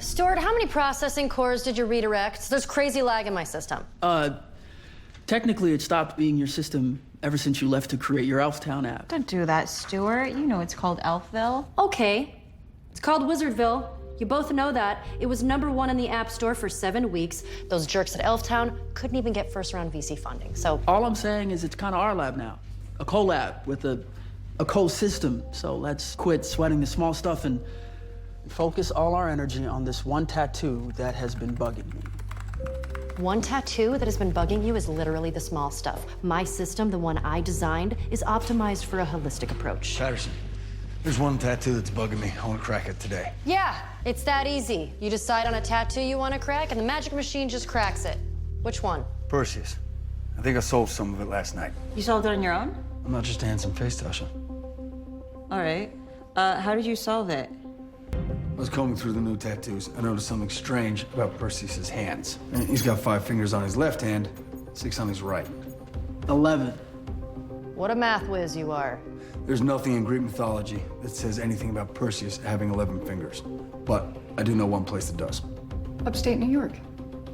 Stuart, how many processing cores did you redirect? There's crazy lag in my system. Technically it stopped being your system ever since you left to create your Elftown app. Don't do that, Stuart. You know it's called Elfville. Okay. It's called Wizardville. You both know that. It was #1 in the App Store for 7 weeks. Those jerks at Elftown couldn't even get first-round VC funding, so... All I'm saying is it's kind of our lab now. A collab with a co-system. So let's quit sweating the small stuff and focus all our energy on this one tattoo that has been bugging me. One tattoo that has been bugging you is literally the small stuff. My system, the one I designed, is optimized for a holistic approach. Patterson, there's one tattoo that's bugging me. I want to crack it today. Yeah, it's that easy. You decide on a tattoo you want to crack, and the magic machine just cracks it. Which one? Perseus. I think I solved some of it last night. You solved it on your own? I'm not just a handsome face, Tasha. All right. How did you solve it? I was combing through the new tattoos. I noticed something strange about Perseus's hands. He's got 5 fingers on his left hand, 6 on his right. 11. What a math whiz you are. There's nothing in Greek mythology that says anything about Perseus having 11 fingers. But I do know one place that does. Upstate New York.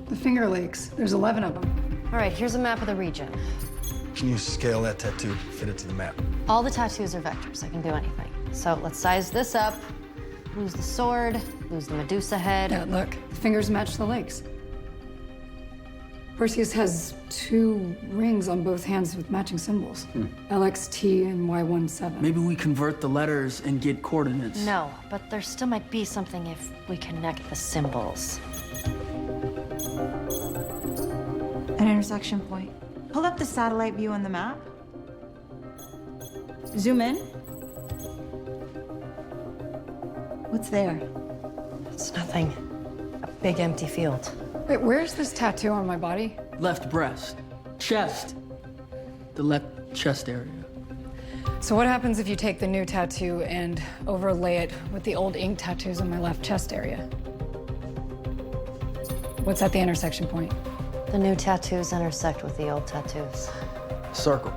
The Finger Lakes. There's 11 of them. All right, here's a map of the region. Can you scale that tattoo, fit it to the map? All the tattoos are vectors. I can do anything. So let's size this up. Lose the sword, lose the Medusa head. Yeah, look. The fingers match the lakes. Perseus has 2 rings on both hands with matching symbols. LXT and Y17. Maybe we convert the letters and get coordinates. No, but there still might be something if we connect the symbols. An intersection point. Pull up the satellite view on the map. Zoom in. What's there? It's nothing. A big empty field. Wait, where's this tattoo on my body? Left breast. Chest. The left chest area. So what happens if you take the new tattoo and overlay it with the old ink tattoos on my left chest area? What's at the intersection point? The new tattoos intersect with the old tattoos. Circle.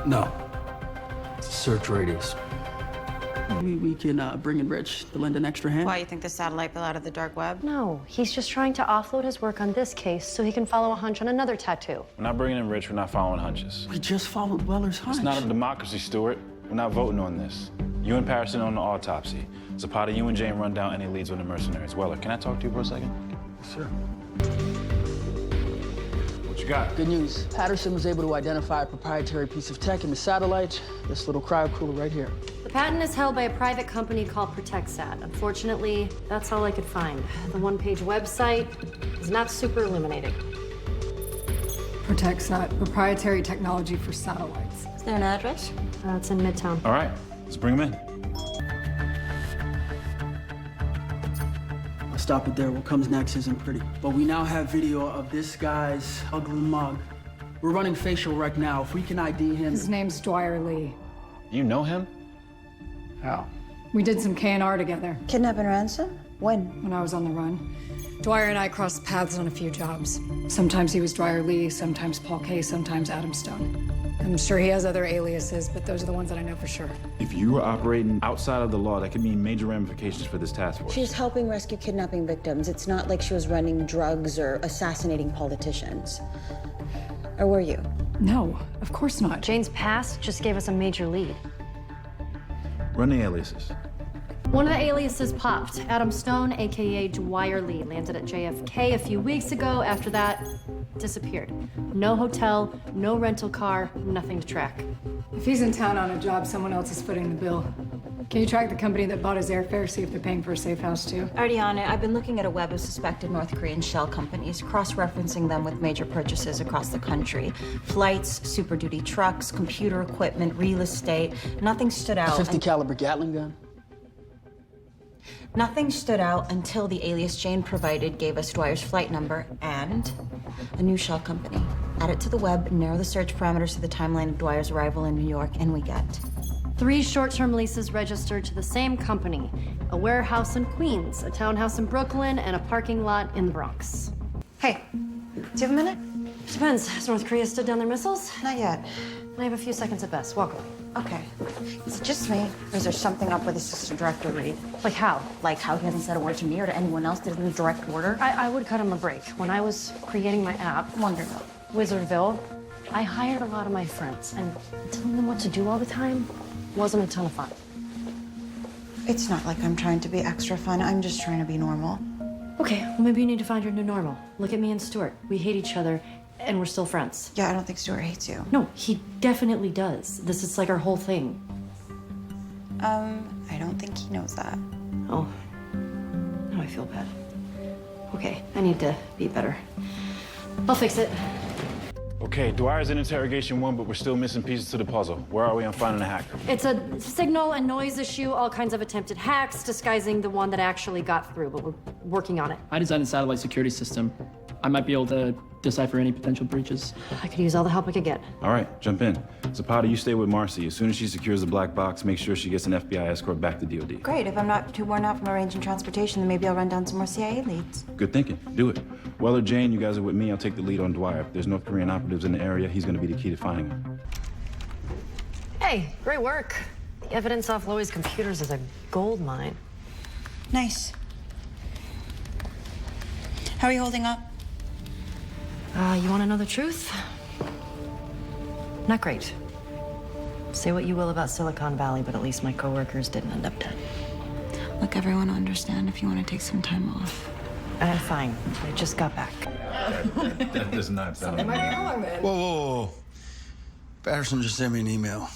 No. It's a search radius. We can bring in Rich to lend an extra hand. Why, you think the satellite fell out of the dark web? No, he's just trying to offload his work on this case so he can follow a hunch on another tattoo. We're not bringing in Rich, we're not following hunches. We just followed Weller's hunch. It's not a democracy, Stuart. We're not voting on this. You and Patterson on the autopsy. Zapata, you and Jane run down any leads on the mercenaries. Weller, can I talk to you for a second? Sure. What you got? Good news. Patterson was able to identify a proprietary piece of tech in the satellite, this little cryo cooler right here. The patent is held by a private company called ProtectSat. Unfortunately, that's all I could find. The one-page website is not super illuminating. ProtectSat, proprietary technology for satellites. Is there an address? It's in Midtown. All right, let's bring him in. I'll stop it there. What comes next isn't pretty. But we now have video of this guy's ugly mug. We're running facial right now. If we can ID him... His name's Dwyer Lee. You know him? How? We did some K&R together Kidnap and ransom? When? when I was on the run. Dwyer and I crossed paths on a few jobs. Sometimes he was Dwyer Lee, sometimes Paul Kay, sometimes Adam Stone. I'm sure he has other aliases, but those are the ones that I know for sure. If you were operating outside of the law, that could mean major ramifications for this task force. She's helping rescue kidnapping victims. It's not like she was running drugs or assassinating politicians. Or were you? No, of course not. Jane's past just gave us a major lead. Run the aliases. One of the aliases popped. Adam Stone, AKA Dwyer Lee, landed at JFK a few weeks ago. After that, disappeared. No hotel, no rental car, nothing to track. If he's in town on a job, someone else is footing the bill. Can you track the company that bought his airfare, see if they're paying for a safe house too? Already on it. I've been looking at a web of suspected North Korean shell companies, cross-referencing them with major purchases across the country. Flights, Super Duty trucks, computer equipment, real estate. Nothing stood out. 50 caliber Gatling gun? Nothing stood out until the alias Jane provided gave us Dwyer's flight number and a new shell company. Add it to the web, narrow the search parameters to the timeline of Dwyer's arrival in New York, and we get 3 short-term leases registered to the same company. A warehouse in Queens, a townhouse in Brooklyn, and a parking lot in the Bronx. Hey, do you have a minute? Depends. Has North Korea stood down their missiles? Not yet. I have a few seconds at best. Walk away. Okay. Is it just me, or is there something up with assistant director Reed? Like how? Like how he hasn't said a word to me or to anyone else that isn't a direct order? I would cut him a break. When I was creating my app, Wonderful. Wizardville, I hired a lot of my friends, and telling them what to do all the time wasn't a ton of fun. It's not like I'm trying to be extra fun. I'm just trying to be normal. Okay, well, maybe you need to find your new normal. Look at me and Stuart. We hate each other, and we're still friends. Yeah, I don't think Stuart hates you. No, he definitely does. This is like our whole thing. I don't think he knows that. Oh, now I feel bad. Okay, I need to be better. I'll fix it. Okay, Dwyer's in interrogation 1, but we're still missing pieces to the puzzle. Where are we on finding a hacker? It's a signal and noise issue, all kinds of attempted hacks, disguising the one that actually got through, but we're working on it. I designed a satellite security system. I might be able to decipher any potential breaches. I could use all the help I could get. All right, jump in. Zapata, you stay with Marcy. As soon as she secures the black box, make sure she gets an FBI escort back to DOD. Great. If I'm not too worn out from arranging transportation, then maybe I'll run down some more CIA leads. Good thinking. Do it. Weller, Jane, you guys are with me. I'll take the lead on Dwyer. If there's North Korean operatives in the area, he's going to be the key to finding them. Hey, great work. The evidence off Loewy's computers is a gold mine. Nice. How are you holding up? You want to know the truth? Not great. Say what you will about Silicon Valley, but at least my coworkers didn't end up dead. Look, everyone will understand if you want to take some time off. Fine. I just got back. That does not sound Whoa, whoa, whoa. Patterson just sent me an email.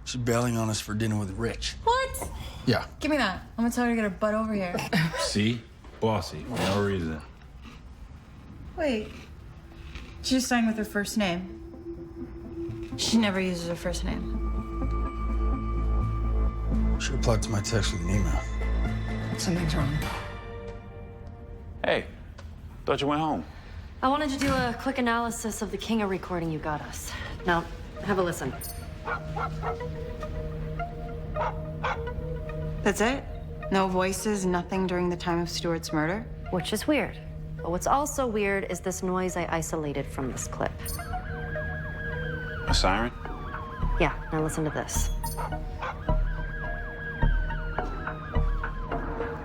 She's bailing on us for dinner with Rich. What? Yeah. Give me that. I'm gonna tell her to get her butt over here. See? Bossy. No reason. Wait. She just signed with her first name. She never uses her first name. She replied to my text with an email. Something's wrong. Hey, thought you went home. I wanted to do a quick analysis of the Kinga recording you got us. Now, have a listen. That's it? No voices, nothing during the time of Stuart's murder? Which is weird. But what's also weird is this noise I isolated from this clip. A siren? Yeah, now listen to this.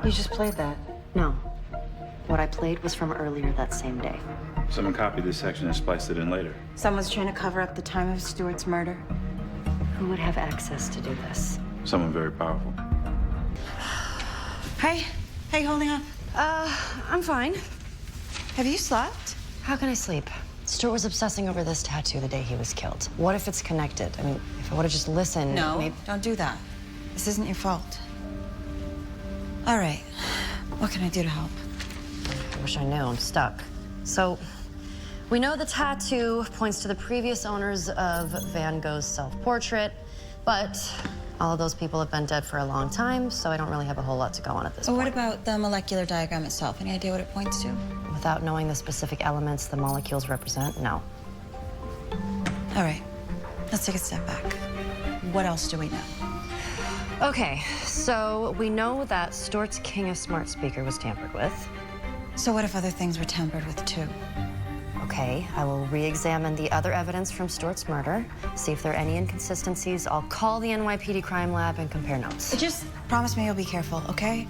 You just played that. No. What I played was from earlier that same day. Someone copied this section and spliced it in later. Someone's trying to cover up the time of Stuart's murder. Who would have access to do this? Someone very powerful. Hey, how you holding up? I'm fine. Have you slept? How can I sleep? Stuart was obsessing over this tattoo the day he was killed. What if it's connected? I mean, if I would have just listened, No, maybe... don't do that. This isn't your fault. All right, what can I do to help? I wish I knew. I'm stuck. So, we know the tattoo points to the previous owners of Van Gogh's self-portrait, but all of those people have been dead for a long time, so I don't really have a whole lot to go on at this Well, point. what about the molecular diagram itself? Any idea what it points to? Without knowing the specific elements the molecules represent, no. All right, let's take a step back. What else do we know? Okay, so we know that Stuart's Kinga smart speaker was tampered with. So what if other things were tampered with too? Okay, I will re-examine the other evidence from Stuart's murder, see if there are any inconsistencies. I'll call the NYPD crime lab and compare notes. Just promise me you'll be careful, okay?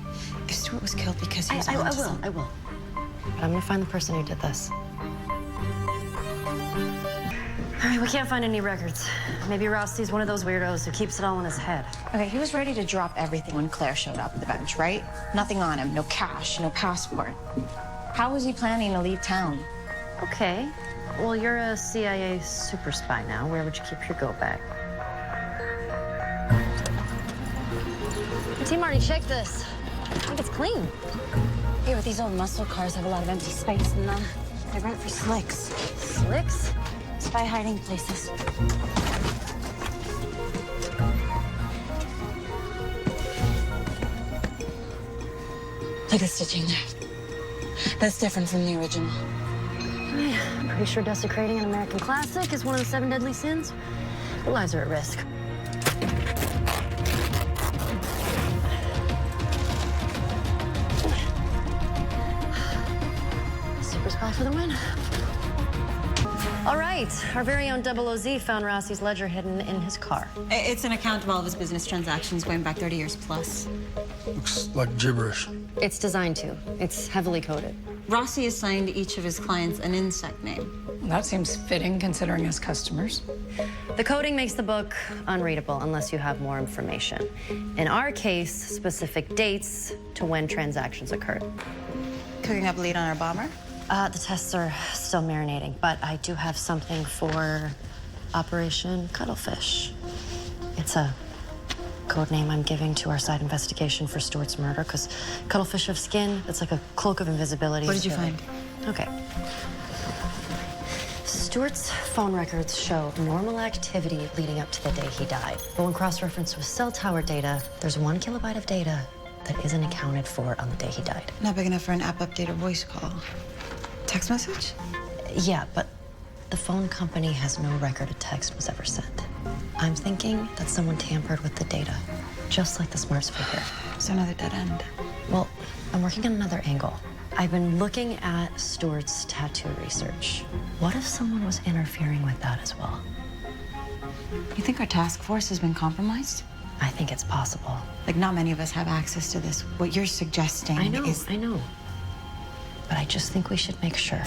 If Stuart was killed because he was I onto will. something- But I'm gonna find the person who did this. All right, we can't find any records. Maybe Rossi's one of those weirdos who keeps it all in his head. Okay, he was ready to drop everything when Claire showed up at the bench, right? Nothing on him, no cash, no passport. How was he planning to leave town? Okay, well, you're a CIA super spy now. Where would you keep your go bag? The team already checked this. I think it's clean. Here, with these old muscle cars have a lot of empty space in them. They rent for slicks. Slicks? Spy hiding places. Look at the stitching there. That's different from the original. I'm pretty sure desecrating an American classic is one of the 7 deadly sins. Your lives are at risk. Super spy for the win. All right, our very own 00Z found Rossi's ledger hidden in his car. It's an account of all of his business transactions going back 30 years plus. Looks like gibberish. It's designed to. It's heavily coded. Rossi assigned each of his clients an insect name. That seems fitting considering his customers. The coding makes the book unreadable unless you have more information. In our case, specific dates to when transactions occurred. Cooking up a lead on our bomber? The tests are still marinating, but I do have something for Operation Cuttlefish. It's a code name I'm giving to our side investigation for Stewart's murder, because cuttlefish have skin. It's like a cloak of invisibility. What did you find? Okay. Stewart's phone records show normal activity leading up to the day he died. But when cross-referenced with cell tower data, there's 1 kilobyte of data that isn't accounted for on the day he died. Not big enough for an app update or voice call. Text message? Yeah, but the phone company has no record a text was ever sent. I'm thinking that someone tampered with the data, just like the smart speaker. It's another dead end. Well, I'm working on another angle. I've been looking at Stewart's tattoo research. What if someone was interfering with that as well? You think our task force has been compromised? I think it's possible. Like, not many of us have access to this. What you're suggesting I know. is... But I just think we should make sure.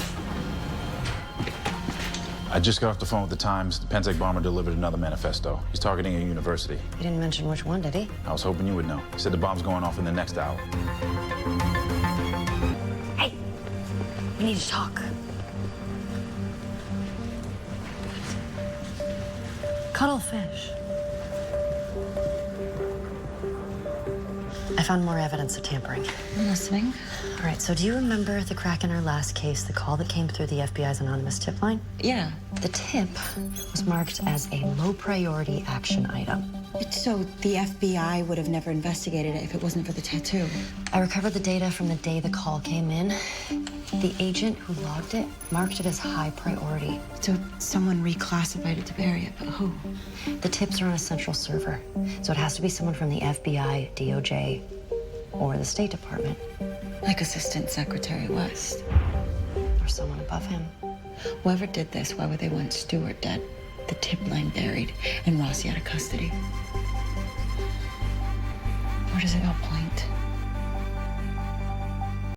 I just got off the phone with the Times. The Pentac bomber delivered another manifesto. He's targeting a university. He didn't mention which one, did he? I was hoping you would know. He said the bomb's going off in the next hour. Hey, we need to talk. Cuttlefish. I found more evidence of tampering. I'm listening. All right, so do you remember the crack in our last case, the call that came through the FBI's anonymous tip line? Yeah. The tip was marked as a low priority action item. So the FBI would have never investigated it if it wasn't for the tattoo. I recovered the data from the day the call came in. The agent who logged it marked it as high priority. So someone reclassified it to bury it, but who? The tips are on a central server, so it has to be someone from the FBI, DOJ, or the State Department. Like Assistant Secretary West. Or someone above him. Whoever did this, why would they want Stewart dead, the tip line buried, and Rossi out of custody? Where does it all point?